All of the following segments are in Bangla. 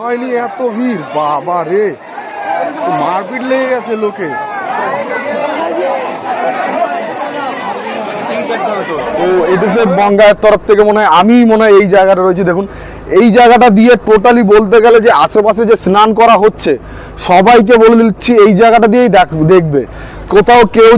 হয়নি, এত ভিড় বাবা রে, মারপিট লেগে গেছে লোকে। তো এটিসে বঙ্গায়ের তরফ থেকে মনে হয় আমি এই জায়গাটা রয়েছে। দেখুন এই জায়গাটা দিয়ে টোটালি বলতে গেলে যে আশেপাশে যে স্নান করা হচ্ছে সবাইকে বলে দিচ্ছি এই জায়গাটা দিয়েই দেখবে, কোথাও কেউ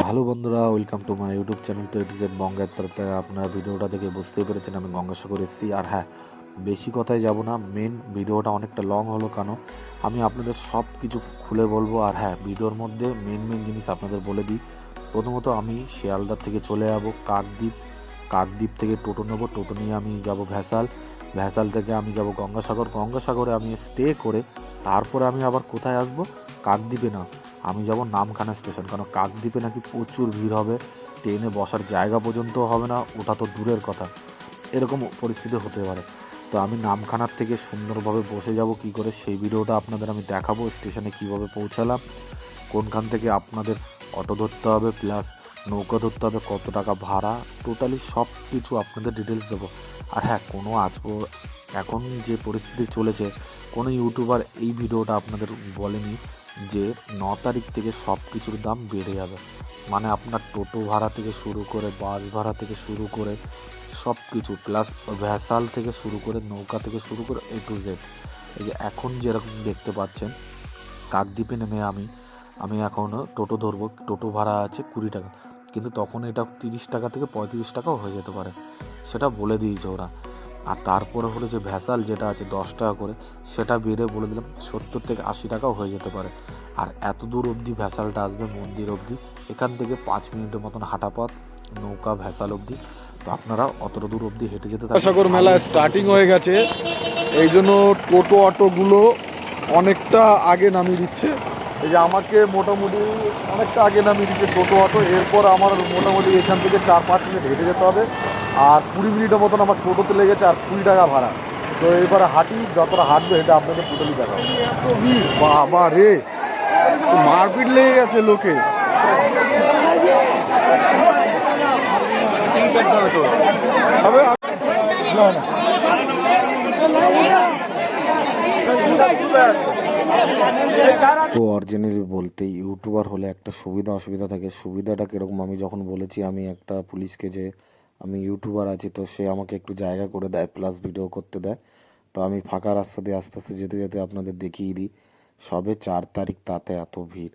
হ্যালো বন্ধুরা, welcome to my YouTube channel. তো এটিজেড বঙ্গের তরফ থেকে আপনারা ভিডিওটা দেখে বুঝতেই পেরেছেন আমি গঙ্গাসাগর এসেছি। আর হ্যাঁ, বেশি কথায় যাব না, মেন ভিডিওটা অনেকটা লং হলো কেন আমি আপনাদের সব কিছু খুলে বলবো। আর হ্যাঁ, ভিডিওর মধ্যে মেন জিনিস আপনাদের বলে দিই। প্রথমত আমি শিয়ালদার থেকে চলে যাব কাকদ্বীপ থেকে টোটো নেবো, টোটো নিয়ে আমি যাব ভ্যাসাল থেকে আমি যাব গঙ্গাসাগরে আমি স্টে করে তারপরে আমি আবার কোথায় আসবো, কাকদ্বীপে না, আমি যাব নামখানা স্টেশন। কারণ কাকদ্বীপে নাকি প্রচুর ভিড় হবে, ট্রেনে বসার জায়গা পর্যন্ত হবে না, ওটা তো দূরের কথা, এরকম পরিস্থিতি হতে পারে। তো আমি নামখানার থেকে সুন্দরভাবে বসে যাব কি করে সেই ভিডিওটা আপনাদের আমি দেখাবো। স্টেশনে কিভাবে পৌঁছালাম, কোনখান থেকে আপনাদের অটো ধরতে হবে, প্লাস নৌকা ধরতে হবে, কত টাকা ভাড়া, টোটালি সব কিছু আপনাদের ডিটেলস দেবো। আর হ্যাঁ, এখন যে পরিস্থিতি চলেছে, কোনো ইউটিউবার এই ভিডিওটা আপনাদের বলেনি যে 9 তারিখ থেকে সব কিছুর দাম বেড়ে যাবে। মানে আপনার টোটো ভাড়া থেকে শুরু করে বাস ভাড়া থেকে শুরু করে সব কিছু, প্লাস ভ্যাসাল থেকে শুরু করে নৌকা থেকে শুরু করে A to Z। এই যে এখন যেরকম দেখতে পাচ্ছেন, কাকদ্বীপে নেমে আমি এখন টোটো ধরবো, টোটো ভাড়া আছে 20 টাকা, কিন্তু তখন এটা 30 টাকা থেকে 35 টাকাও হয়ে যেতে পারে, সেটা বলে দিয়েছে ওরা। আর তারপরে হলো যে ভ্যাসাল যেটা আছে 10 টাকা করে, সেটা বেড়ে বলে দিলাম 70 থেকে 80 টাকাও হয়ে যেতে পারে। আর এত দূর অবধি ভ্যাসালটা আসবে মন্দির অবধি, এখান থেকে 5 মিনিটের মতন হাঁটা পথ নৌকা ভ্যাসাল অবধি। তো আপনারা অতটা দূর অবধি হেঁটে যেতে থাকুন। গঙ্গাসাগর মেলা স্টার্টিং হয়ে গেছে, এই জন্য টোটো অটোগুলো অনেকটা আগে নামিয়ে দিচ্ছে। এই যে আমাকে মোটামুটি অনেকটা আগে নামিয়ে দিচ্ছে টোটো অটো। এরপর আমার মোটামুটি এখান থেকে 4-5 মিনিট হেঁটে যেতে হবে, আর 20 মিনিটের মতন আমার টোটোতে লেগেছে, আর 20 টাকা ভাড়া। তো এবারে হাঁটি, যতটা হাঁটবে এটা আপনাদের টোটালি দেখাবো। এত ভিড় বাবা রে, মারপিট লেগে গেছে লোকে। তো অরিজিনালি বলতে ইউটিউবার হলে একটা সুবিধা অসুবিধা থাকে। সুবিধাটা কীরকম, আমি যখন বলেছি আমি একটা পুলিশকে যে আমি ইউটিউবার আছি, তো সে আমাকে একটু জায়গা করে দেয়, প্লাস ভিডিও করতে দেয়। তো আমি ফাঁকা রাস্তা দিয়ে আস্তে আস্তে যেতে যেতে আপনাদের দেখিয়ে দিই। সবে 4 তারিখ, তাতে এত ভিড়।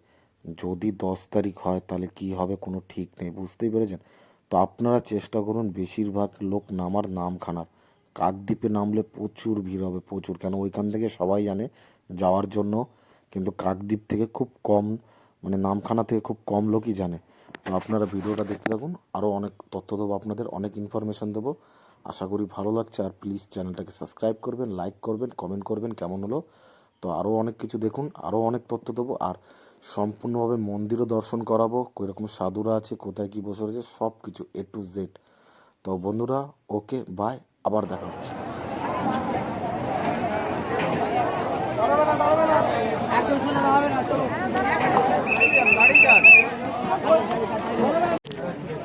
যদি 10 তারিখ হয় তাহলে কি হবে কোনো ঠিক নেই, বুঝতেই পেরেছেন। তো আপনারা চেষ্টা করুন বেশিরভাগ লোক নামার নামখানার। কাকদ্বীপে নামলে প্রচুর ভিড় হবে, প্রচুর, কেন ওইখান থেকে সবাই জানে যাওয়ার জন্য, কিন্তু কাকদ্বীপ থেকে খুব কম, মানে নামখানা থেকে খুব কম লোকই জানে। তো আপনারা ভিডিওটা দেখতে থাকুন, আরও অনেক তথ্য দেবো আপনাদের, অনেক ইনফরমেশন দেবো। আশা করি ভালো লাগছে। আর প্লিজ চ্যানেলটাকে সাবস্ক্রাইব করবেন, লাইক করবেন, কমেন্ট করবেন কেমন হলো। তো আরও অনেক কিছু দেখুন, আরও অনেক তথ্য দেবো, আর সম্পূর্ণভাবে মন্দিরও দর্শন করাবো, কীরকম সাধুরা আছে, কোথায় কী বসে রয়েছে, সব কিছু A to Z। তো বন্ধুরা, ওকে বাই, আবার দেখা হচ্ছে।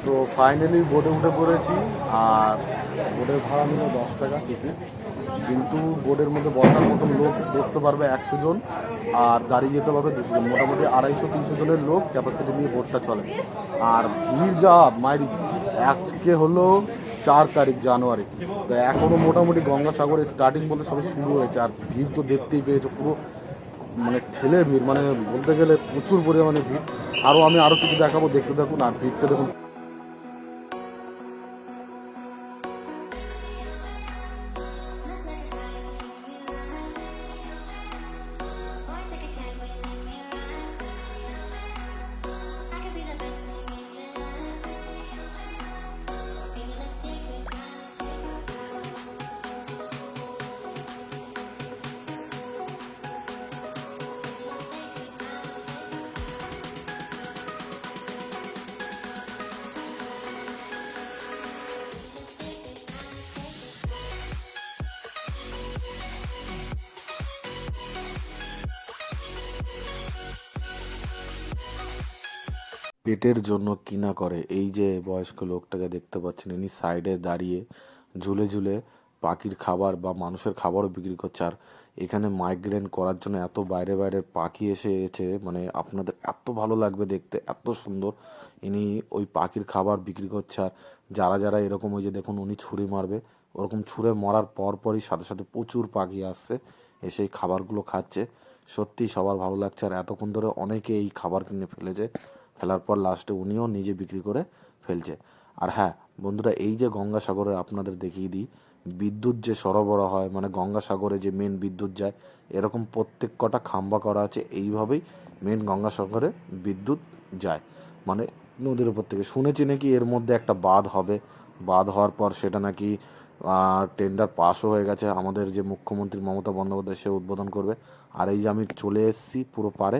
তো ফাইনালি বোটে উঠে পড়েছি, আর বোটের ভাড়া নিল 10 টাকা টিকিট, কিন্তু বোটের মধ্যে বসার মতন লোক বসতে পারবে 100 জন, আর গাড়ি যেতে পারবে 200 জন, মোটামুটি 250-300 জনের লোক ক্যাপাসিটি নিয়ে বোটটা চলে। আর ভিড় যা মাইর, আজকে হলো 4 তারিখ জানুয়ারি, তো এখনও মোটামুটি গঙ্গাসাগরের স্টার্টিং বলতে সবে শুরু হয়েছে। আর ভিড় তো দেখতেই পেয়েছো, পুরো মানে ঠেলে ভিড়, মানে বলতে গেলে প্রচুর পরিমাণে ভিড়। আমি আরও কিছু দেখাবো, দেখতে থাকুন। আর ভিড়টা দেখুন। পেটের জন্য কি না করে। এই যে বয়স্ক লোকটাকে দেখতে পাচ্ছেন, ইনি সাইডে দাঁড়িয়ে ঝুলে ঝুলে পাখির খাবার বা মানুষের খাবারও বিক্রি করছে। আর এখানে মাইগ্রেন করার জন্য এত বাইরে বাইরের পাখি এসেছে, মানে আপনাদের এত ভালো লাগবে দেখতে, এত সুন্দর। ইনি ওই পাখির খাবার বিক্রি করছে। আর যারা যারা এরকম, ওই যে দেখুন উনি ছুরি মারবে, ওরকম ছুঁড়ে মারার পরপরই সাথে সাথে প্রচুর পাখি আসছে, এসে এই খাবারগুলো খাচ্ছে। সত্যিই সবার ভালো লাগছে। আর এতক্ষণ ধরে অনেকে এই খাবার কিনে ফেলেছে, ফেলার পর লাস্টে উনিও নিজে বিক্রি করে ফেলছে। আর হ্যাঁ বন্ধুরা, এই যে গঙ্গাসাগরে আপনাদের দেখিয়ে দিই, বিদ্যুৎ যে সরবরাহ হয়, মানে গঙ্গাসাগরে যে মেন বিদ্যুৎ যায়, এরকম প্রত্যেক কটা খাম্বা করা আছে। এইভাবেই মেন গঙ্গাসাগরে বিদ্যুৎ যায়, মানে নদীর উপর থেকে। শুনেছি নাকি এর মধ্যে একটা বাঁধ হবে, বাঁধ হওয়ার পর সেটা নাকি টেন্ডার পাসও হয়ে গেছে। আমাদের যে মুখ্যমন্ত্রী মমতা বন্দ্যোপাধ্যায়, সে উদ্বোধন করবে। আর এই যে আমি চলে এসেছি পুরো পারে।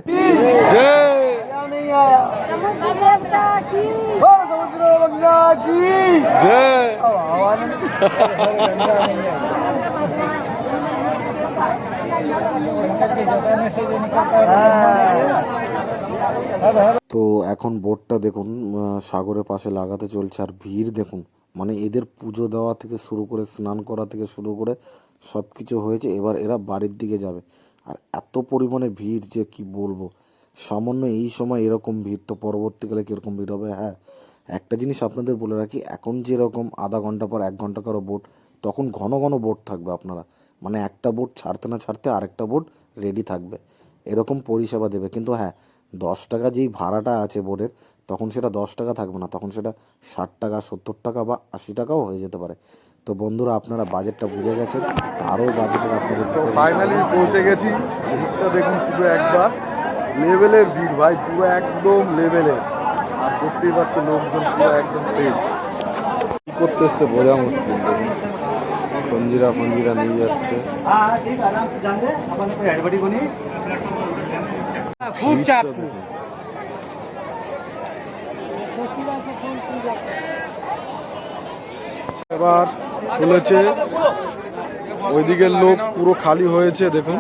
তো এখন বোটটা দেখুন সাগরের পাশে লাগাতে চলছে। আর ভিড় দেখুন, মানে এদের পুজো দেওয়া থেকে শুরু করে স্নান করা থেকে শুরু করে সব কিছু হয়েছে। এবার এরা বাড়ির দিকে যাবে। আর এত পরিমাণে ভিড় যে কি বলবো। সামান্য এই সময় এরকম ভিড়, তো পরবর্তীকালে কীরকম ভিড় হবে। হ্যাঁ, একটা জিনিস আপনাদের বলে রাখি, এখন যেরকম আধা ঘন্টা পর 1 ঘন্টা কারো বোট, তখন ঘন ঘন বোট থাকবে আপনারা, মানে একটা বোট ছাড়তে না ছাড়তে আরেকটা বোট রেডি থাকবে, এরকম পরিষেবা দেবে। কিন্তু হ্যাঁ, 10 টাকা যেই ভাড়াটা আছে বোটের, তখন সেটা 10 টাকা থাকবে না, তখন সেটা 60 টাকা, 70 টাকা বা 80 টাকাও হয়ে যেতে পারে। তো বন্ধুরা, আপনারা বাজেটটা বুঝে গেছেন, আরও বাজেটের আপনাদের তো ফাইনালি পৌঁছে গেছি। ভিড়টা দেখুন শুধু একবার, লেভেলের ভিড় ভাই, পুরো একদম লেভেলের। আর দেখতেই পাচ্ছে লোকজন পুরো একদম সেফ। কি করতে এসছে বোঝা মুশকিল। দেখুন ফঞ্জিরা ফঞ্জিরা নিয়ে যাচ্ছে। খুব চাপ। এবার খুলেছে, ওইদিকের লোক পুরো খালি হয়েছে দেখুন।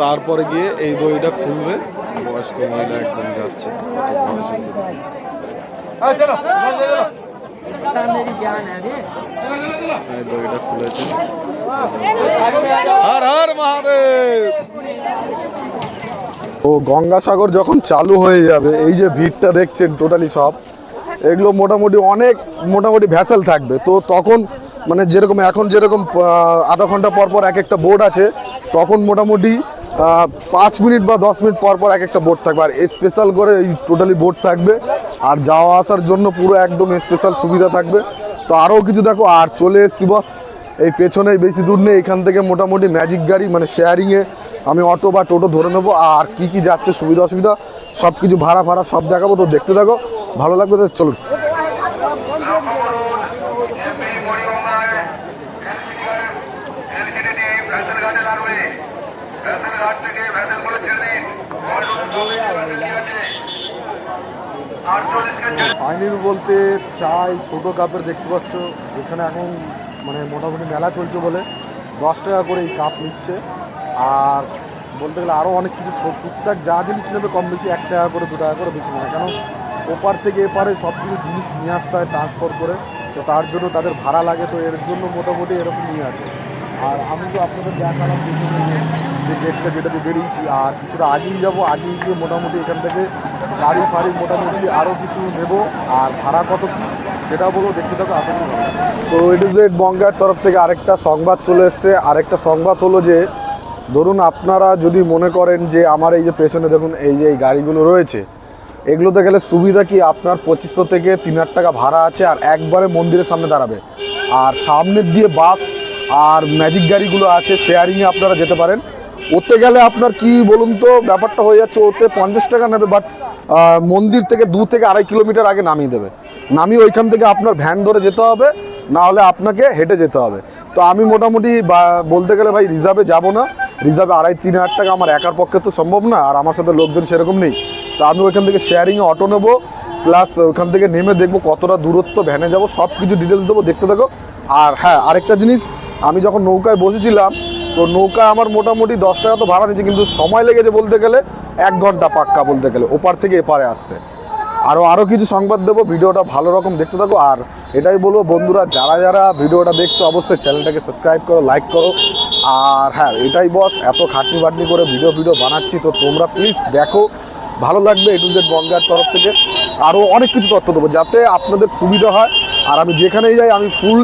তারপরে গিয়ে এই দইটা খুলবে। বয়স্ক মহিলা একজন যাচ্ছে, এই দইটা খুলেছে। হর হর মহাদেব। ও গঙ্গাসাগর যখন চালু হয়ে যাবে, এই যে ভিড়টা দেখছেন টোটালি সব এগুলো মোটামুটি ভ্যাসেল থাকবে। তো তখন মানে যেরকম এখন যেরকম আধা ঘন্টা পর পর এক একটা বোট আছে, তখন মোটামুটি 5 মিনিট বা 10 মিনিট পর পর এক একটা বোট থাকবে। আর স্পেশাল করে এই টোটালি বোট থাকবে, আর যাওয়া আসার জন্য পুরো একদম স্পেশাল সুবিধা থাকবে। তো আরও কিছু দেখো, আর চলে এসছি বস এই পেছনেই, বেশি দূর নেই এখান থেকে। মোটামুটি ম্যাজিক গাড়ি মানে শেয়ারিংয়ে আমি অটো বা টোটো ধরে নেবো। আর কি কি যাচ্ছে সুবিধা অসুবিধা সব কিছু ভাড়া ফাড়া সব দেখাবো। তো দেখতে থাকো, ভালো লাগবে। তো চলুন। ফাইনাল বলতে চাই ছোটো কাপের দেখতে পাচ্ছ, এখানে এখন মানে মোটামুটি মেলা চলছে বলে 10 টাকা করে এই কাপ নিচ্ছে। আর বলতে গেলে আরও অনেক কিছু টুকটাক যা জিনিস নেবে কম বেশি 1 টাকা করে 2 টাকা করে বেশি নেয়, কেন ওপার থেকে এপারে সব কিছু জিনিস নিয়ে আসতে হয় ট্রান্সপোর্ট করে। তো তার জন্য তাদের ভাড়া লাগে, তো এর জন্য মোটামুটি এরকম নিয়ে আসে। আর আমি তো আপনাদের দেখালাম যে গেটটা যেটাতে বেরিয়েছি, আর কিছুটা আগেই যাবো। আগেই গিয়ে মোটামুটি এখান থেকে গাড়ি ফাড়ি মোটামুটি আরও কিছু নেব। আর ভাড়া কত কী সেটাও বলবো, দেখতে থাকো আশা করি। তো এডিজেড বঙ্গের তরফ থেকে আরেকটা সংবাদ চলে এসছে। আরেকটা সংবাদ হলো যে, ধরুন আপনারা যদি মনে করেন যে আমার এই যে পেছনে দেখুন এই যে এই গাড়িগুলো রয়েছে, এগুলোতে গেলে সুবিধা কি, আপনার 2500 থেকে 3000 টাকা ভাড়া আছে, আর একবারে মন্দিরের সামনে দাঁড়াবে। আর সামনের দিয়ে বাস আর ম্যাজিক গাড়িগুলো আছে, শেয়ারিংয়ে আপনারা যেতে পারেন। ওতে গেলে আপনার কি বলুন তো ব্যাপারটা হয়ে যাচ্ছে, ওতে 50 টাকা নেবে, বাট মন্দির থেকে 2 থেকে 2.5 কিলোমিটার আগে নামিয়ে দেবে। নামিয়ে ওইখান থেকে আপনার ভ্যান ধরে যেতে হবে, না হলে আপনাকে হেঁটে যেতে হবে। তো আমি মোটামুটি বলতে গেলে ভাই রিজার্ভে যাব না। রিজার্ভে 2,500-3,000 টাকা আমার একার পক্ষে তো সম্ভব না, আর আমার সাথে লোকজন সেরকম নেই। তো আমি ওইখান থেকে শেয়ারিংয়ে অটো নেবো, প্লাস ওইখান থেকে নেমে দেখবো কতটা দূরত্ব, ভ্যানে যাবো, সব কিছু ডিটেলস দেবো, দেখতে থাকো। আর হ্যাঁ, আরেকটা জিনিস, আমি যখন নৌকায় বসেছিলাম, তো নৌকায় আমার মোটামুটি 10 টাকা তো ভাড়া নিয়েছে, কিন্তু সময় লেগেছে বলতে গেলে 1 ঘন্টা পাক্কা, বলতে গেলে ওপার থেকে এপারে আসতে। আরও কিছু সংবাদ দেবো, ভিডিওটা ভালো রকম দেখতে থাকো। আর এটাই বলবো বন্ধুরা, যারা যারা ভিডিওটা দেখছো অবশ্যই চ্যানেলটাকে সাবস্ক্রাইব করো, লাইক করো। আর হ্যাঁ, এটাই বস, এত খাটনি বাটনি করে ভিডিও বানাচ্ছি, তো তোমরা প্লিজ দেখো, ভালো লাগবে। A to Z বঙ্গের তরফ থেকে আরও অনেক কিছু তথ্য দেবো যাতে আপনাদের সুবিধা হয়, আর আমি যেখানেই যাই আমি ফুল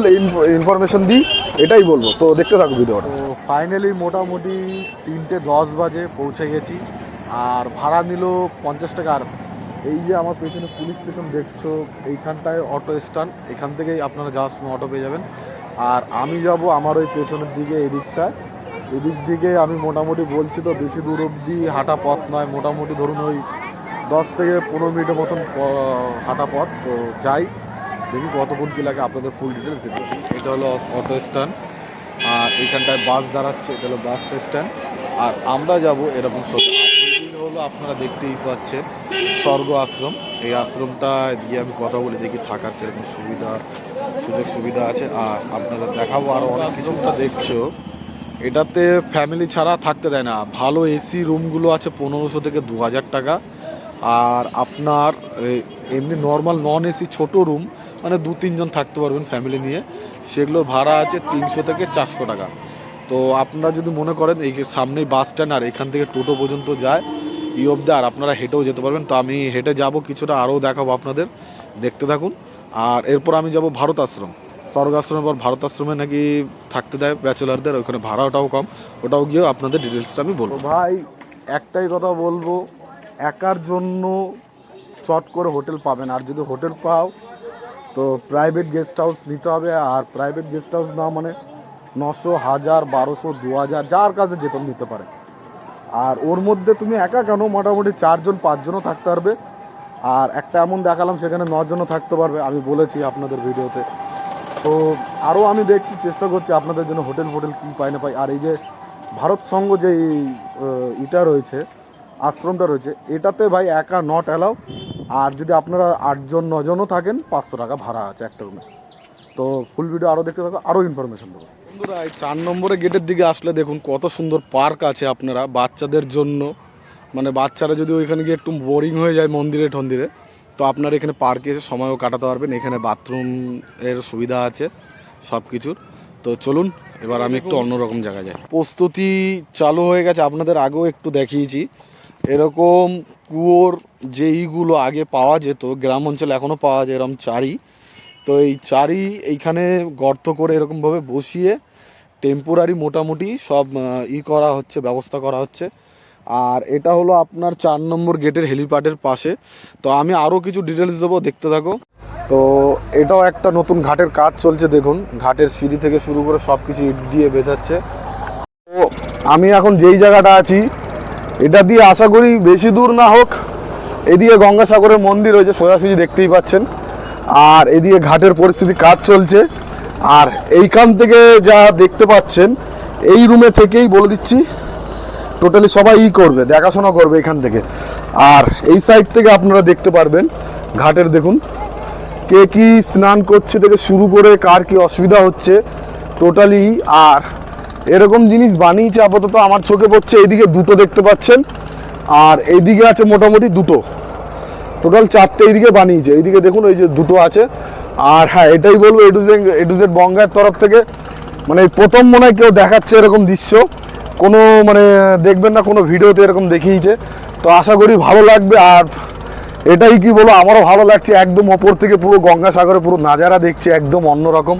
ইনফরমেশন দিই, এটাই বলবো। তো দেখতে থাকো ভিডিওটা। তো ফাইনালি মোটামুটি 3:10 বাজে পৌঁছে গেছি, আর ভাড়া নিল 50 টাকা। আর এই যে আমার পেছনে পুলিশ স্টেশন দেখছো, এইখানটায় অটো স্ট্যান্ড, এখান থেকেই আপনারা যাওয়ার সময় অটো পেয়ে যাবেন। আর আমি যাব আমার ওই পেছনের দিকে, এদিকটায়, এদিক দিকে আমি মোটামুটি বলছি তো বেশি দূর অবধি হাঁটা পথ নয়, মোটামুটি ধরুন ওই 10 থেকে 15 মিনিটের মতন হাঁটা পথ। তো যাই, দেখি কতক্ষণ কী লাগে, আপনাদের ফুল ডিটেলস দিতে। এটা হলো অটো স্ট্যান্ড, আর এইখানটায় বাস দাঁড়াচ্ছে, এটা হলো বাস স্ট্যান্ড। আর আমরা যাব এরকম হলো, আপনারা দেখতেই পাচ্ছেন স্বর্গ আশ্রম। এই আশ্রমটা দিয়ে আমি কথা বলে দেখি থাকার কীরকম সুযোগ সুবিধা আছে। আর আপনাদের দেখাবো আরও অনেক কিছুটা দেখছো, এটাতে ফ্যামিলি ছাড়া থাকতে দেয় না। ভালো এসি রুমগুলো আছে 1500 থেকে 2000 টাকা। আর আপনার এমনি নর্মাল নন এসি ছোটো রুম, মানে 2-3 জন থাকতে পারবেন ফ্যামিলি নিয়ে, সেগুলোর ভাড়া আছে 300 থেকে 400 টাকা। তো আপনারা যদি মনে করেন এই সামনেই বাস স্ট্যান্ড, আর এখান থেকে টোটো পর্যন্ত যায় অবধি, আর আপনারা হেঁটেও যেতে পারবেন। তো আমি হেঁটে যাব কিছুটা, আরও দেখাবো আপনাদের, দেখতে থাকুন। আর এরপর আমি যাব ভারত আশ্রম, স্বর্গ আশ্রমের পর ভারত আশ্রমে নাকি থাকতে দেয় ব্যাচেলারদের, ওখানে ভাড়াটাও কম, ওটাও গিয়ে আপনাদের ডিটেলসটা আমি বলবো। ভাই একটাই কথা বলবো, একার জন্য চট করে হোটেল পাবেন, আর যদি হোটেল পাও তো প্রাইভেট গেস্ট হাউস নিতে হবে। আর প্রাইভেট গেস্ট হাউস না মানে 900, 1000, 1200, 2000, যার কাছে যেতে নিতে পারে। আর ওর মধ্যে তুমি একা কেন, মোটামুটি 4 জন 5 জনও থাকতে পারবে। আর একটা এমন দেখালাম সেখানে 9 জনও থাকতে পারবে, আমি বলেছি আপনাদের ভিডিওতে। তো আরও আমি দেখছি, চেষ্টা করছি আপনাদের জন্য হোটেল কী পাই না পাই। আর এই যে ভারত সংঘ যে ইটা রয়েছে, আশ্রমটা রয়েছে, এটাতে ভাই একা নট অ্যালাউ। আর যদি আপনারা 8 জন 9 জনও থাকেন 500 টাকা ভাড়া আছে একটা রুমে। তো ফুল ভিডিও আরও দেখতে থাকো, আরও ইনফরমেশন দেবো। বন্ধুরা এই 4 নম্বরের গেটের দিকে আসলে দেখুন কত সুন্দর পার্ক আছে আপনারা বাচ্চাদের জন্য, মানে বাচ্চারা যদি ওইখানে গিয়ে একটু বোরিং হয়ে যায় মন্দিরে ঠন্দিরে, তো আপনারা এখানে পার্কে এসে সময়ও কাটাতে পারবেন। এখানে বাথরুম এর সুবিধা আছে সব কিছুর। তো চলুন এবার আমি একটু অন্যরকম জায়গায় যাই। প্রস্তুতি চালু হয়ে গেছে, আপনাদের আগেও একটু দেখিয়েছি। এরকম কুয়োর যেইগুলো আগে পাওয়া যেত গ্রাম অঞ্চলে, এখনও পাওয়া যায় এরকম চারি। তো এই চারি এইখানে গর্ত করে এরকমভাবে বসিয়ে টেম্পোরারি মোটামুটি সব করা হচ্ছে, ব্যবস্থা করা হচ্ছে। আর এটা হলো আপনার 4 নম্বর গেটের হেলিপ্যাডের পাশে। তো আমি আরও কিছু ডিটেলস দেবো, দেখতে থাকো। তো এটাও একটা নতুন ঘাটের কাজ চলছে, দেখুন ঘাটের সিঁড়ি থেকে শুরু করে সব কিছু ইট দিয়ে বেঁচাচ্ছে। তো আমি এখন যেই জায়গাটা আছি, এটা দিয়ে আশা করি বেশি দূর না হোক, এদিকে গঙ্গাসাগরের মন্দির রয়েছে সোজাসুজি দেখতেই পাচ্ছেন। আর এদিকে ঘাটের পরিস্থিতি কাজ চলছে। আর এইখান থেকে যা দেখতে পাচ্ছেন, এই রুমে থেকেই বলে দিচ্ছি টোটালি সবাই করবে, দেখাশোনা করবে এখান থেকে। আর এই সাইড থেকে আপনারা দেখতে পারবেন ঘাটের, দেখুন কে কি স্নান করছে থেকে শুরু করে কার কি অসুবিধা হচ্ছে টোটালি। আর এরকম জিনিস বানিয়েছে আপাতত আমার চোখে পড়ছে, এইদিকে 2টো দেখতে পাচ্ছেন, আর এইদিকে আছে মোটামুটি 2টো, টোটাল 4টে এইদিকে বানিয়েছে। এইদিকে দেখুন ওই যে 2টো আছে। আর হ্যাঁ, এটাই বলবো A to Z বঙ্গের তরফ থেকে, মানে প্রথম মনে হয় কেউ দেখাচ্ছে এরকম দৃশ্য, কোনো মানে দেখবেন না কোনো ভিডিওতে এরকম দেখিয়েছে। তো আশা করি ভালো লাগবে। আর এটাই কি বলবো, আমারও ভালো লাগছে, একদম ওপর থেকে পুরো গঙ্গাসাগরে পুরো নাজারা দেখছি, একদম অন্যরকম।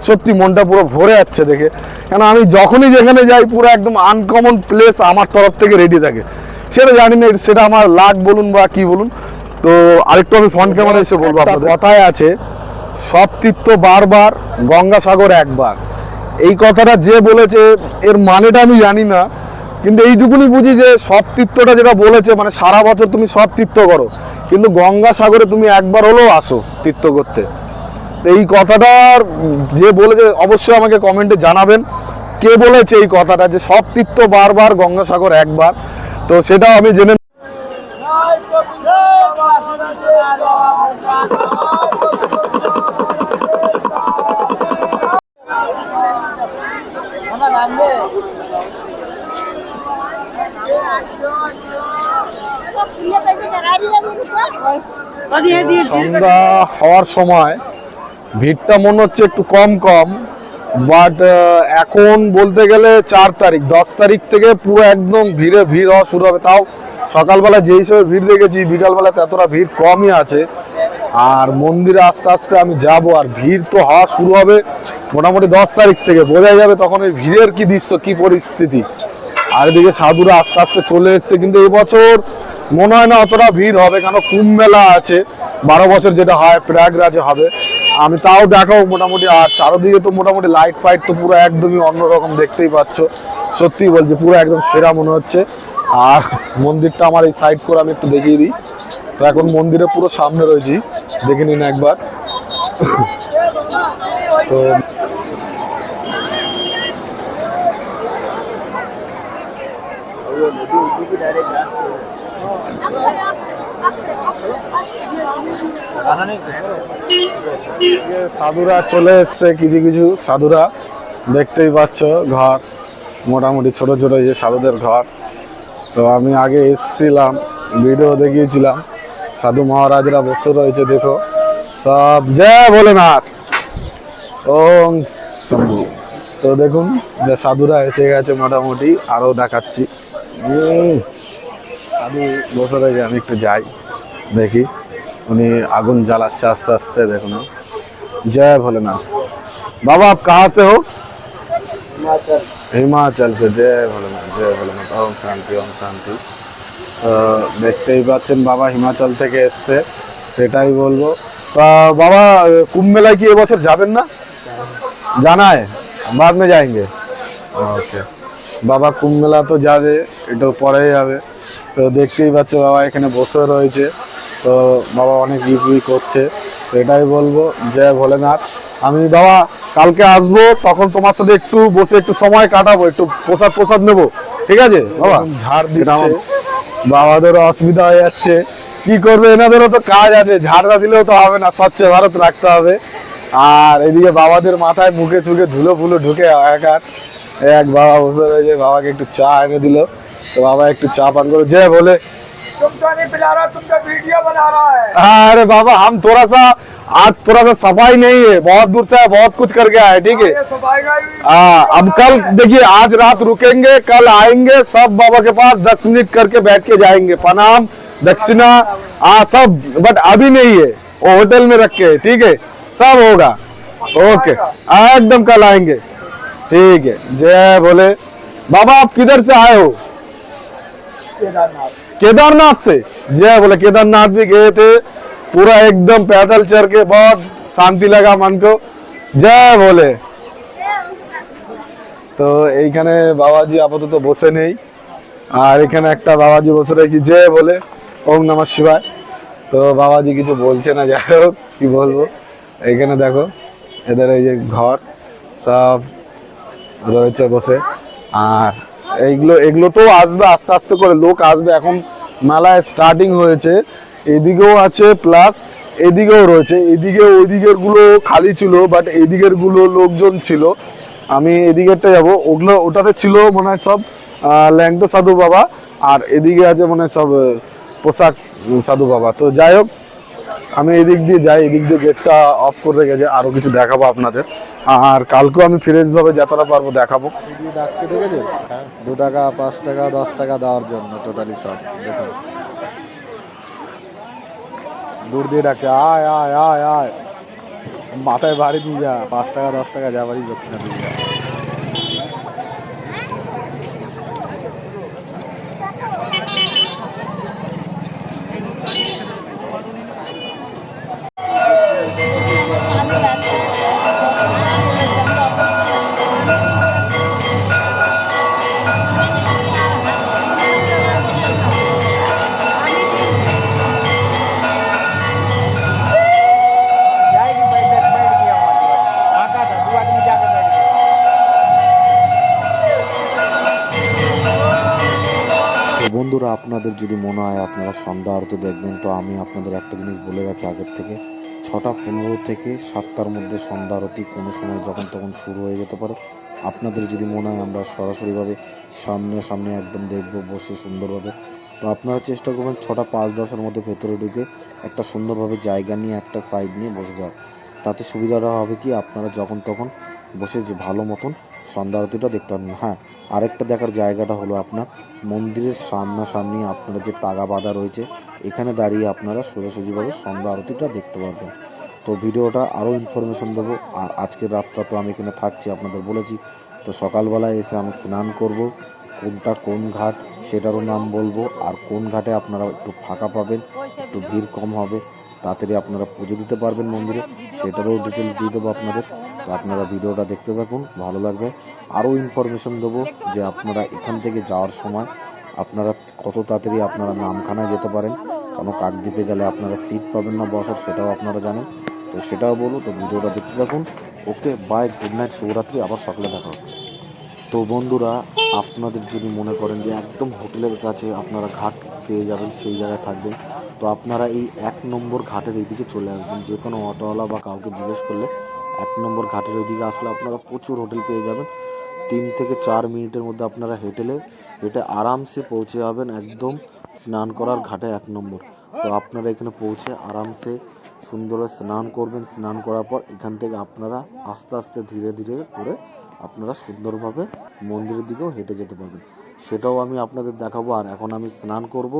সত্যি মনটা পুরো ভরে যাচ্ছে দেখে, কেন আমি যখনই যেখানে যাই পুরো একদম আনকমন প্লেস আমার তরফ থেকে রেডি থাকে। সেটা জানি না সেটা আমার লাক বলুন বা কি বলুন। তো আরেকটু আমি ফ্রন্ট ক্যামেরা এসে বলবো, আপনাদের কথায় আছে সব তীর্থ বারবার, গঙ্গাসাগর একবার। এই কথাটা যে বলেছে এর মানেটা আমি জানি না, কিন্তু এইটুকুনি বুঝি যে সব তীর্থটা যেটা বলেছে, মানে সারা বছর তুমি সব তীর্থ করো, কিন্তু গঙ্গাসাগরে তুমি একবার হলেও আসো তীর্থ করতে। তো এই কথাটা যে বলেছে অবশ্যই আমাকে কমেন্টে জানাবেন কে বলেছে এই কথাটা, যে সব তীর্থ বারবার, গঙ্গাসাগর একবার। তো সেটাও আমি জেনে সন্ধ্যা হওয়ার সময় ভিড়টা মনে হচ্ছে একটু কম কম, বাট এখন বলতে গেলে 4 তারিখ, 10 তারিখ থেকে পুরো একদম ভিড় হওয়া শুরু হবে। তাও সকালবেলা যেই হিসেবে ভিড় দেখেছি, বিকালবেলাতে এতটা ভিড় কমই আছে। আর মন্দিরে আস্তে আস্তে আমি যাব, আর ভিড় তো হওয়া শুরু হবে মোটামুটি 10 তারিখ থেকে, বোঝা যাবে তখন এই ভিড়ের কি দৃশ্য, কি পরিস্থিতি। আর এদিকে সাধুরা আস্তে আস্তে চলে এসছে, কিন্তু এবছর মনে হয় না অতটা ভিড় হবে, কারণ কুম্ভ মেলা আছে 12 বছর যেটা হয় প্রয়াগরাজে হবে। আমি তাও দেখাবো মোটামুটি। আর চারদিকে তো মোটামুটি লাইট ফাইট তো পুরো একদমই অন্যরকম, দেখতেই পাচ্ছ। সত্যি বলছি পুরো একদম সেরা মনে হচ্ছে। আর মন্দিরটা আমার এই সাইড করে আমি একটু দেখিয়ে দিই। তো এখন মন্দিরে পুরো সামনে রয়েছি, দেখে নিন একবার। তো সাধুরা চলে এসছে, কিছু কিছু সাধুরা দেখতেই পাচ্ছ, ঘর মোটামুটি ছোট ছোট যে সাধুদের ঘর। তো আমি আগে এসছিলাম, ভিডিও দেখিয়েছিলাম, সাধু মহারাজরা বসে রয়েছে, দেখো সব। জয় ভোলেনাথ, ওম শম্ভু। তো দেখুন যে সাধুরা এসে গেছে মোটামুটি, আরো দেখাচ্ছি। সাধু বসে রয়েছে, আমি একটু যাই দেখি। उन्हें आगुन जलाচ্ছে आस्ते आस्ते, देखो ना। जय भोलेनाथ। बाबा आप कहाँ से हो? हिमाचल से। जय भोलेनाथ, जय भोलेनाथ। ओम शांति, ओम शांति। দেখতেই পাচ্ছেন বাবা হিমাচল থেকে এসছে, সেটাই বলবো। তা বাবা কুম্ভ মেলায় কি এবছর যাবেন না? জানা है, बाद में जाएंगे। ওকে বাবা কুম্ভ মেলা তো যাবে, একটু পরে যাবে। তো দেখতেই পাচ্ছ বাবা এখানে বসে রয়েছে। তো বাবা অনেক বিক্রি করছে, তো এটাই বলবো জয় ভোলেনাথ। আমি বাবা কালকে আসবো, তখন তোমার সাথে একটু বসে একটু সময় কাটাবো, একটু প্রসাদ নেবো, ঠিক আছে বাবা? ঝাড় দিচ্ছে, বাবাদেরও অসুবিধা হয়ে যাচ্ছে, কি করবে, এনাদেরও তো কাজ আছে, ঝাড়টা দিলেও তো হবে না, স্বচ্ছ ভারত রাখতে হবে। আর এদিকে বাবাদের মাথায় মুখে চুখে ধুলো ফুলো ঢুকে একার। এক বাবা বসে রয়েছে, বাবাকে একটু চা এনে দিল, তো বাবা একটু চা পান করে। जय भोले। तुम तो नहीं पिला रहा, तुम तो वीडियो बना रहा है। अरे बाबा हम आज थोड़ा सा सफाई नहीं है, बहुत दूर से बहुत कुछ करके आए, ठीक है। ये सफाई का ही अब कल देखिए, आज रात रुकेंगे, कल आएंगे, सब बाबा के पास 10 मिनट करके बैठ के जाएंगे, प्रणाम दक्षिणा सब, बट अभी नहीं है, वो होटल में रख के, ठीक है, सब होगा। ओके एकदम कल आएंगे, ठीक है। जय भोले। बाबा आप किधर से आए हो? केदारनाथ। केदारनाथ से। जय बोले। केदारनाथ भी गए थे, पूरा एकदम पैदल चल के, बहुत शांति लगा मन को। जय बोले। তো এইখানে বাবাজি আপাতত বসে নেই, আর এখানে একটা বাবাজি বসে রয়েছে। জয় বলে, ওম নমঃ শিবায়। তো বাবাজি কিছু বলছে না, যাই হোক কি বলবো। এইখানে দেখো এদের এই যে ঘর সব রয়েছে বসে। আর এগুলো তো আসবে আস্তে আস্তে করে, লোক আসবে, এখন মেলায় স্টার্টিং হয়েছে। এদিকেও আছে প্লাস এদিকেও রয়েছে, এদিকে ওইদিকের গুলো খালি ছিল, বাট এদিকের গুলো লোকজন ছিল। আমি এদিকেরটা যাবো, ওটাতে ছিল মনে হয় সব ল্যাংটো সাধু বাবা, আর এদিকে আছে মনে হয় সব পোশাক সাধু বাবা। তো যাই হোক আমি এদিক দিয়ে যাই, এদিক দিয়ে গেটটা অফ করে রেখেছে, আরো কিছু দেখাবো আপনাদের। আর কালকেও আমি ফ্রেশ ভাবে যতটা পারবো দেখাবো। ডাকছে দেখেছে, 2 টাকা 5 টাকা 10 টাকা দেওয়ার জন্য, টোটালি সব দেখুন দূর দিয়ে ডাকছে, আয় আয় আয় আয়, মাথায় ভারী নিয়ে যা, 5 টাকা 10 টাকা যা বাড়ি দক্ষিণা দিয়ে যা। जाएगी, बैठ गया वहाँ था 2 आदमी जाकर बैठ गए। তো বন্ধুরা, আপনাদের যদি মনে হয় আপনারা সন্ধ্যা আরতি দেখবেন, তো আমি আপনাদের একটা জিনিস বলে রাখি আগের থেকে, 6:15 থেকে 7টার মধ্যে সন্ধ্যা আরতি কোনো সময় যখন তখন শুরু হয়ে যেতে পারে। আপনাদের যদি মনে হয় আমরা সরাসরিভাবে সামনে একদম দেখবো, বসে সুন্দরভাবে, তো আপনারা চেষ্টা করবেন 6টা 5-10-এর মধ্যে ভেতরে ঢুকে একটা সুন্দরভাবে জায়গা নিয়ে একটা সাইড নিয়ে বসে যাওয়া। তাতে সুবিধাটা হবে কি আপনারা যখন তখন বসে যে ভালো মতন সন্ধ্যা আরতিটা দেখতে পারবেন। হ্যাঁ, আরেকটা দেখার জায়গাটা হলো আপনার মন্দিরের সামনাসামনি আপনারা যে তাগা বাঁধা রয়েছে এখানে দাঁড়িয়ে আপনারা সোজাসুজিভাবে সন্ধ্যা আরতিটা দেখতে পারবেন। তো ভিডিওটা আরও ইনফরমেশন দেবো। আর আজকের রাতটা তো আমি এখানে থাকছি আপনাদের বলেছি। তো সকালবেলায় এসে আমি স্নান করব, কোনটা কোন ঘাট সেটারও নাম বলবো, আর কোন ঘাটে আপনারা একটু ফাঁকা পাবেন, একটু ভিড় কম হবে, তাড়াতাড়ি আপনারা পুজো দিতে পারবেন মন্দিরে, সেটারও ডিটেলস দিয়ে দেবো আপনাদের। তো আপনারা ভিডিওটা দেখতে থাকুন, ভালো লাগবে। আরও ইনফরমেশন দেবো যে আপনারা এখান থেকে যাওয়ার সময় আপনারা কত তাড়াতাড়ি আপনারা নামখানায় যেতে পারেন, কারণ কাকদ্বীপে গেলে আপনারা সিট পাবেন না বসার, সেটাও আপনারা জানেন। তো সেটাও বলবো। তো ভিডিওটা দেখতে থাকুন। ওকে, বাই, গুড নাইট, শুভরাত্রি, আবার সকালে দেখা হচ্ছে। তো বন্ধুরা, আপনাদের যদি মনে করেন যে একদম হোটেলের কাছে আপনারা ঘাট পেয়ে যাবেন, সেই জায়গায় থাকবেন, তো আপনারা এই 1 নম্বর ঘাটের এইদিকে চলে আসবেন। যে কোনো অটোওয়ালা বা কাউকে জিজ্ঞেস করলে 1 নম্বর ঘাটের ওইদিকে আসলে আপনারা প্রচুর হোটেল পেয়ে যাবেন। 3 থেকে 4 মিনিটের মধ্যে আপনারা হেঁটে আরামসে পৌঁছে যাবেন একদম স্নান করার ঘাটে 1 নম্বর। তো আপনারা এখানে পৌঁছে আরামসে সুন্দরভাবে স্নান করবেন। স্নান করার পর এখান থেকে আপনারা আস্তে আস্তে ধীরে ধীরে করে আপনারা সুন্দরভাবে মন্দিরের দিকেও হেঁটে যেতে পারবেন, সেটাও আমি আপনাদের দেখাবো। আর এখন আমি স্নান করব।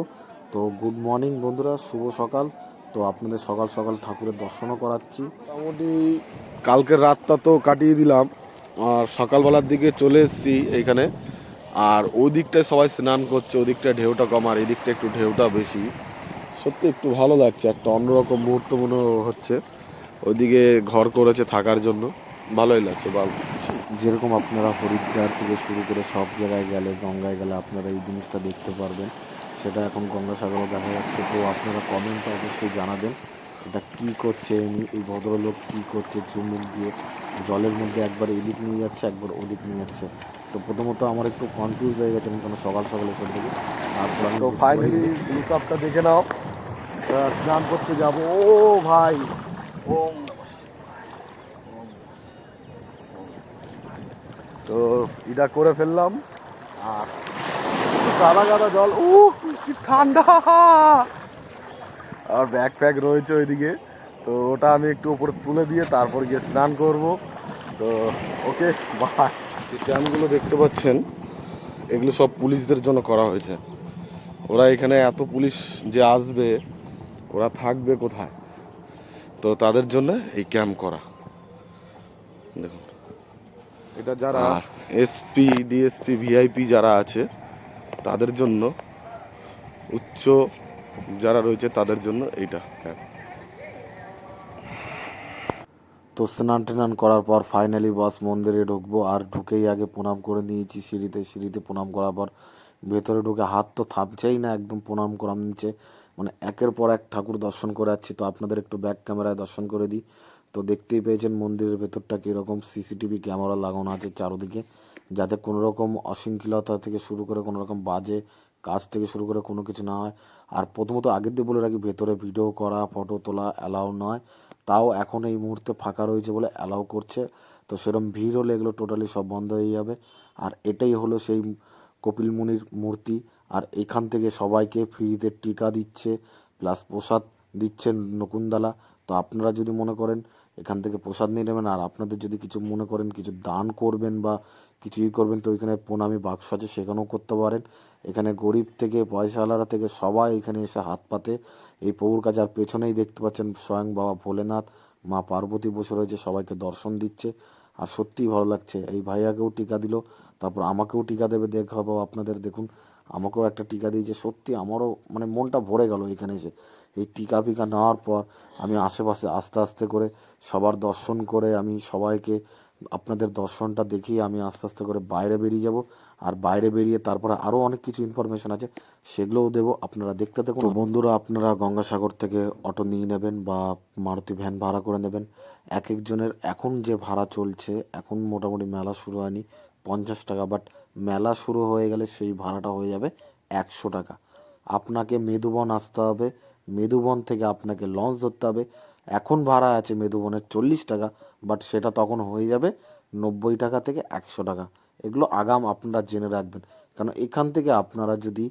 তো গুড মর্নিং বন্ধুরা, শুভ সকাল। তো আপনাদের সকাল সকাল ঠাকুরের দর্শনও করাচ্ছি। মোটামুটি কালকের রাতটা তো কাটিয়ে দিলাম, আর সকালবেলার দিকে চলে এসেছি এইখানে। আর ওই দিকটায় সবাই স্নান করছে, ওই দিকটায় ঢেউটা কম, আর এই দিকটা একটু ঢেউটা বেশি। সত্যি একটু ভালো লাগছে, একটা অন্যরকম মুহূর্ত মনে হচ্ছে। ওইদিকে ঘর করেছে থাকার জন্য, ভালোই লাগছে। ভালো, যেরকম আপনারা হরিদ্বার থেকে শুরু করে সব জায়গায় গেলে, গঙ্গায় গেলে আপনারা এই জিনিসটা দেখতে পারবেন, সেটা এখন গঙ্গাসাগরে দেখা যাচ্ছে। তো আপনারা কমেন্টে অবশ্যই জানাবেন এটা কি করছে, এই ভদ্রলোক কি করছে, চুমুক দিয়ে জলের মধ্যে একবার এদিক নিয়ে যাচ্ছে একবার ওদিক নিয়ে যাচ্ছে। তো প্রথমত আমার একটু কনফিউজ হয়ে গেছে, কারণ সকাল সকাল এসব থেকে। তারপর আমি তো বুঝতে ফাইনালি পারিনি। ব্লু কাপটা দেখে নাও। স্নান করতে যাব। ও ভাই, ও তো এটা করে ফেললাম। আর গাদা গাদা জল, কি ঠান্ডা। আর ব্যাগ প্যাক রয়েছে ওইদিকে, তো ওটা আমি একটু উপরে তুলে দিয়ে তারপর গিয়ে স্নান করব। তো ওকে, বাই। এই ক্যাম্পগুলো দেখতে পাচ্ছেন, এগুলো সব পুলিশদের জন্য করা হয়েছে। ওরা এখানে এত পুলিশ যে আসবে, ওরা থাকবে কোথায়? তো তাদের জন্য এই ক্যাম্প করা। দেখুন, এটা যারা এসপি ডিএসপি ভিআইপি যারা আছে তাদের জন্য, উচ্চ যারা রয়েছে তাদের জন্য এইটা ক্যাম্প। তো স্নান টান করার পর ফাইনালি বস মন্দিরে ঢুকবো। আর ঢুকেই আগে প্রণাম করে নিয়েছি সিঁড়িতে প্রণাম করার পর ভেতরে ঢুকে হাত তো থামছেই না, একদম প্রণাম করার নিচে, মানে একের পর এক ঠাকুর দর্শন করে যাচ্ছি। তো আপনাদের একটু ব্যাক ক্যামেরায় দর্শন করে দিই। তো দেখতেই পেয়েছেন মন্দিরের ভেতরটা কীরকম, সিসিটিভি ক্যামেরা লাগানো আছে চারোদিকে, যাতে কোনো রকম অশৃঙ্খলতা থেকে শুরু করে কোনো রকম বাজে কাজ থেকে শুরু করে কোনো কিছু না হয়। আর প্রথমত আগের দিয়ে বলে রাখি, ভেতরে ভিডিও করা ফটো তোলা অ্যালাউ নয়। তাও এখন এই মুহূর্তে ফাঁকা রয়েছে বলে অ্যালাউ করছে। তো সেরকম ভিড় হলে এগুলো টোটালি সব বন্ধ হয়ে যাবে। আর এটাই হলো সেই কপিল মুনির মূর্তি। আর এখান থেকে সবাইকে ফ্রিতে টিকা দিচ্ছে, প্লাস প্রসাদ দিচ্ছে নকুনদালা। তো আপনারা যদি মনে করেন এখান থেকে প্রসাদ নিয়ে নেবেন, আর আপনাদের যদি কিছু মনে করেন কিছু দান করবেন বা কিছুই করবেন, তো ওইখানে প্রণামী বাক্স আছে, সেখানেও করতে পারেন। এখানে গরিব থেকে পয়সাওয়ালারা থেকে সবাই এখানে এসে হাত পাতে এই প্রভুর কাছে। আর পেছনেই দেখতে পাচ্ছেন স্বয়ং বাবা ভোলেনাথ, মা পার্বতী বসে রয়েছে, সবাইকে দর্শন দিচ্ছে। আর সত্যিই ভালো লাগছে। এই ভাইয়াকেও টিকা দিল, তারপর আমাকেও টিকা দেবে, দেখাবো আপনাদের। দেখুন, আমাকেও একটা টিকা দিয়েছে। সত্যি আমারও মানে মনটা ভরে গেল এখানে এসে। এই টিকা ফিকা নেওয়ার পর আমি আশেপাশে আস্তে আস্তে করে সবার দর্শন করে আমি সবাইকে আপনাদের দর্শনটা দেখি আমি আস্তে আস্তে করে বাইরে বেরিয়ে যাব। আর বাইরে বেরিয়ে তারপরে আরও অনেক কিছু ইনফরমেশন আছে, সেগুলোও দেবো, আপনারা দেখতে থাকুন। তো বন্ধুরা, আপনারা গঙ্গাসাগর থেকে অটো নিয়ে নেবেন বা মারুতি ভ্যান ভাড়া করে নেবেন। এক একজনের এখন যে ভাড়া চলছে, এখন মোটামুটি মেলা শুরু হয়নি, 50 টাকা। বাট মেলা শুরু হয়ে গেলে সেই ভাড়াটা হয়ে যাবে 100 টাকা। আপনাকে মেধুবন আসতে হবে, মেধুবন থেকে আপনাকে লঞ্চ ধরতে হবে। এখন ভাড়া আছে মেধুবনের 40 টাকা, বাট সেটা তখন হয়ে যাবে 90 টাকা থেকে 100 টাকা। এগুলো আগাম আপনারা জেনে রাখবেন, কারণ এখান থেকে আপনারা যদি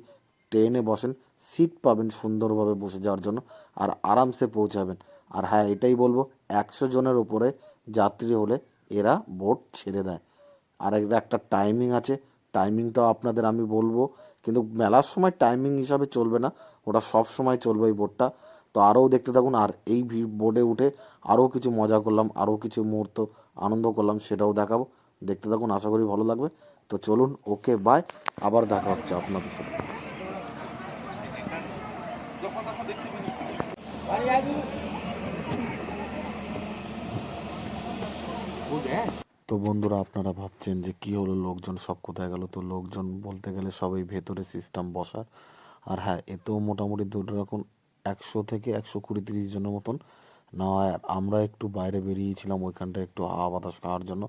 ট্রেনে বসেন, সিট পাবেন সুন্দরভাবে বসে যাওয়ার জন্য, আর আরামসে পৌঁছাবেন। আর হ্যাঁ, এটাই বলবো, 100 জনের উপরে যাত্রী হলে এরা বোট ছেড়ে দেয়। আর এর একটা টাইমিং আছে, টাইমিংটাও আপনাদের আমি বলবো, কিন্তু মেলার সময় টাইমিং হিসাবে চলবে না, ওটা সব সময় চলবে এই বোটটা। তো আরও দেখতে থাকুন, আর এই বোটে উঠে আরও কিছু মজা করলাম, আরও কিছু মুহূর্ত আনন্দ করলাম, সেটাও দেখাবো। দেখতে থাকুন, আশা করি ভালো লাগবে। তো চলুন, ওকে বাই, আবার দেখা হচ্ছে আপনাদের সাথে। তো বন্ধুরা, আপনারা ভাবছেন যে কি হলো, লোকজন সব কোথায় গেল? তো লোকজন বলতে গেলে সবাই ভেতরে সিস্টেম বসার। আর হ্যাঁ, এতেও মোটামুটি দুটো রকম 100 থেকে 120-130 জনের মতন না হয়। আর আমরা একটু বাইরে বেরিয়েছিলাম ওইখানটা একটু হাওয়া বাতাস খাওয়ার জন্য,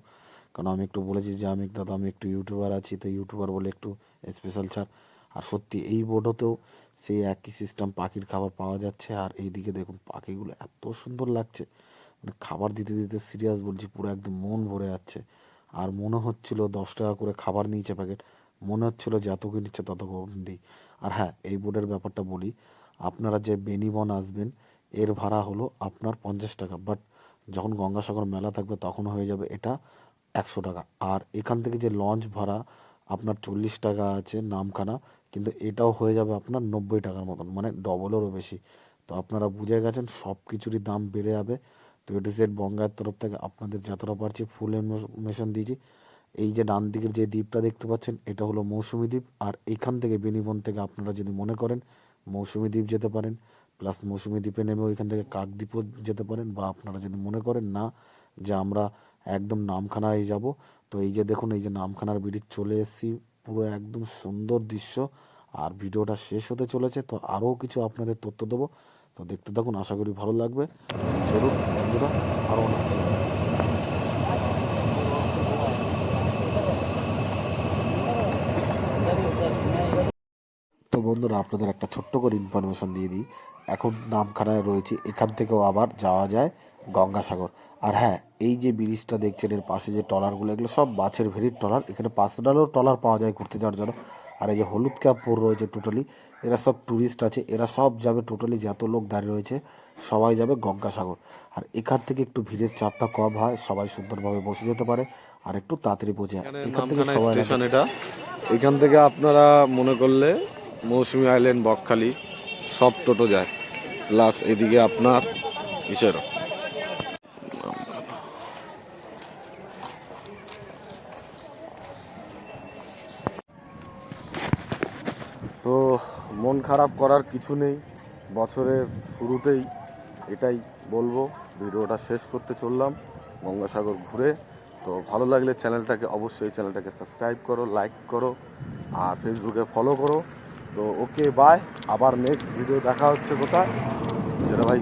কারণ আমি একটু বলেছি যে আমি দাদা আমি একটু ইউটিউবার আছি, তো ইউটিউবার বলে একটু স্পেশাল ছাড়। আর সত্যি এই বোটতেও সেই একই সিস্টেম, পাখির খাবার পাওয়া যাচ্ছে। আর এইদিকে দেখুন, পাখিগুলো এত সুন্দর লাগছে, মানে খাবার দিতে দিতে সিরিয়াস বলছি, পুরো একদম মন ভরে যাচ্ছে। আর মনে হচ্ছিল 10 টাকা করে খাবার নিয়েছে প্যাকেট, মনে হচ্ছিল যত নিচ্ছে তত কম দিই। আর হ্যাঁ, এই বোর্ডের ব্যাপারটা বলি, আপনারা যে বেনিবন আসবেন এর ভাড়া হলো আপনার 50 টাকা, বাট যখন গঙ্গাসাগর মেলা থাকবে তখন হয়ে যাবে এটা 100 টাকা। আর এখান থেকে যে লঞ্চ ভাড়া আপনার 40 টাকা আছে নামখানা, কিন্তু এটাও হয়ে যাবে আপনার 90 টাকার মতন, মানে ডবলেরও বেশি। তো আপনারা বুঝে গেছেন সব কিছুরই দাম বেড়ে যাবে। তো এটি সেট বঙ্গায়ের তরফ থেকে আপনাদের যতটা পারছি ফুল ইনফরমেশন দিয়েছি। এই যে ডান দিকের যে দ্বীপটা দেখতে পাচ্ছেন এটা হলো মৌসুমী দ্বীপ। আর এখান থেকে বেনিবন থেকে আপনারা যদি মনে করেন মৌসুমী দ্বীপ যেতে পারেন, প্লাস মৌসুমী দ্বীপে নেমে ওইখান থেকে কাকদ্বীপও যেতে পারেন, বা আপনারা যদি মনে করেন না যে আমরা একদম নামখানায় যাব, তো এই যে দেখুন, এই যে নামখানার ব্রিজ চলে এসেছি, পুরো একদম সুন্দর দৃশ্য। আর ভিডিওটা শেষ হতে চলেছে, তো আরও কিছু আপনাদের তথ্য দেবো, তো দেখতে থাকুন, আশা করি ভালো লাগবে। চলুন বন্ধুরা, আরও অনেক কিছু। তো বন্ধুরা, আপনাদের একটা ছোট্ট করে ইনফরমেশন দিয়ে দিই, এখন নামখানায় রয়েছে, এখান থেকেও আবার যাওয়া যায় গঙ্গাসাগর। আর হ্যাঁ, এই যে ব্রিজটা দেখছেন এর পাশে যে ট্রলারগুলো, এগুলো সব মাছের ভেরির ট্রলার, এখানে পার্সোনালও ট্রলার পাওয়া যায় ঘুরতে যাওয়ার জন্য। আর এই যে হলুদ ক্যাপ পর রয়েছে টোটালি, এরা সব ট্যুরিস্ট আছে, এরা সব যাবে টোটালি, যত লোক দাঁড়িয়ে রয়েছে সবাই যাবে গঙ্গাসাগর। আর এখান থেকে একটু ভিড়ের চাপটা কম হয়, সবাই সুন্দরভাবে বসে যেতে পারে, আর একটু তাড়াতাড়ি পৌঁছে যায়। এখান থেকে নামখানা সবাই স্টেশন এটা, এখান থেকে আপনারা মনে করলে মৌসুমী আইল্যান্ড, বকখালি সব টোটো যায়, প্লাস এদিকে আপনার ইসেরও। তো মন খারাপ করার কিছু নেই, বছরের শুরুতেই এটাই বলবো, ভিডিওটা শেষ করতে চললাম গঙ্গাসাগর ঘুরে। তো ভালো লাগলে চ্যানেলটাকে অবশ্যই সাবস্ক্রাইব করো, লাইক করো, আর ফেসবুকে ফলো করো। তো ওকে বাই, আবার নেক্সট ভিডিও দেখা হচ্ছে কোথায় সেটা ভাই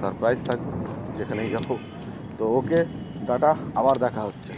সারপ্রাইজ থাকবে যেখানেই যাবো। তো ওকে টাটা, আবার দেখা হচ্ছে।